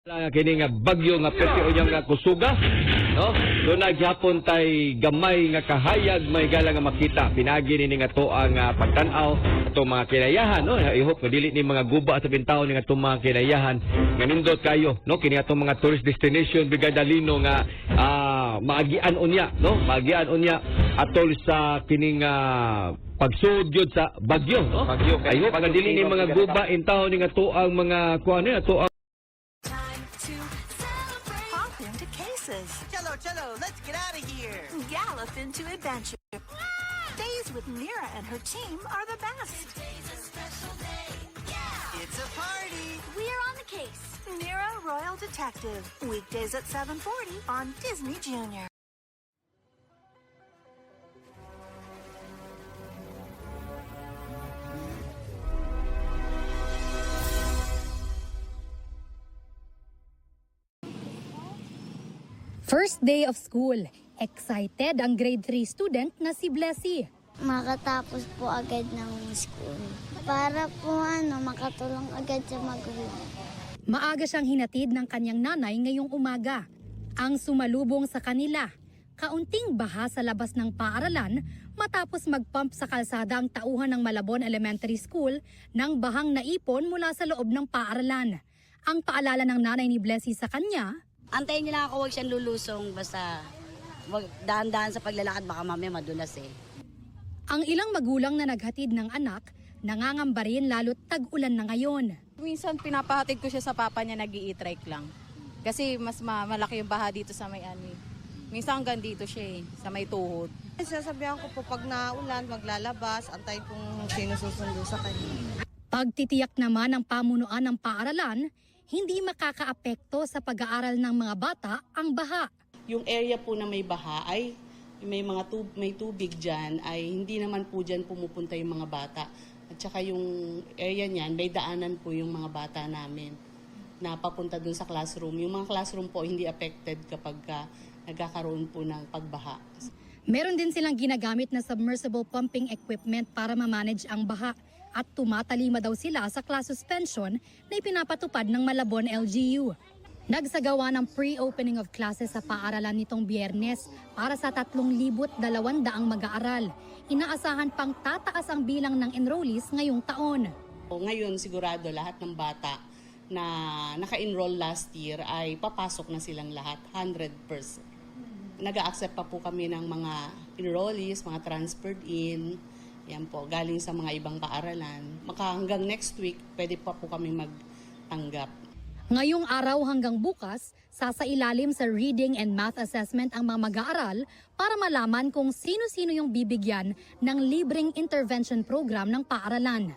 Kini nga bagyo nga pwede unyang nga kusuga, no? So naghapon tay gamay nga kahayag may gala nga makita. Pinagi ni nga to ang pagtan-aw ato mga kinayahan, no? I hope dili ni mga guba sa bintaw ni nga to mga kinayahan nga nindot kayo, no? Kini ato mga tourist destination bigadalino nga maagian unya, no? Maagian unya atol sa kining pagsudyod sa bagyo, no? Bagyo kay I hope dili ni mga guba intaw ni nga to ang mga kuan ni to Cello, let's get out of here. Gallop into adventure. Days with Mira and her team are the best. It's a party. We're on the case. Mira Royal Detective. Weekdays at 7:40 on Disney Junior. First day of school. Excited ang grade 3 student na si Blessy. Makatapos po agad ng school. Para po makatulong agad sa magulang. Maaga siyang hinatid ng kanyang nanay ngayong umaga. Ang sumalubong sa kanila, kaunting baha sa labas ng paaralan matapos magpump sa kalsada ang tauhan ng Malabon Elementary School ng bahang naipon mula sa loob ng paaralan. Ang paalala ng nanay ni Blessy sa kanya, antayin niyo lang ako, huwag siyang lulusong, basta dahan-dahan sa paglalakad, baka mamaya madulas eh. ang ilang magulang na naghatid ng anak, nangangamba rin lalo't tag-ulan na ngayon. Minsan pinapahatid ko siya sa papa niya, nag-i-trike lang. Kasi mas malaki yung baha dito sa may ani. Minsan hanggang dito siya sa may tuhod. Sasabihan ko po pag naulan, maglalabas, antayin kung sino susundo sa kanya. Pagtitiyak naman ng pamunuan ng paaralan, hindi makakaapekto sa pag-aaral ng mga bata ang baha. Yung area po na may baha ay may tubig dyan, ay hindi naman po dyan pumupunta yung mga bata. At saka yung area niyan, may daanan po yung mga bata namin na papunta dun sa classroom. Yung mga classroom po hindi affected kapag nagkakaroon po ng pagbaha. Meron din silang ginagamit na submersible pumping equipment para ma-manage ang baha at tumatalima daw sila sa class suspension na ipinapatupad ng Malabon LGU. Nagsagawa ng pre-opening of classes sa paaralan nitong Biyernes para sa 3,200 mag-aaral. Inaasahan pang tataas ang bilang ng enrollees ngayong taon. Ngayon sigurado lahat ng bata na naka-enroll last year ay papasok na silang lahat, 100%. Nag-a-accept pa po kami ng mga enrollees, mga transferred in. Yan po, galing sa mga ibang paaralan. Hanggang next week, pwede pa po kami magtanggap. Ngayong araw hanggang bukas, sasailalim sa reading and math assessment ang mga mag-aaral para malaman kung sino-sino yung bibigyan ng libreng intervention program ng paaralan.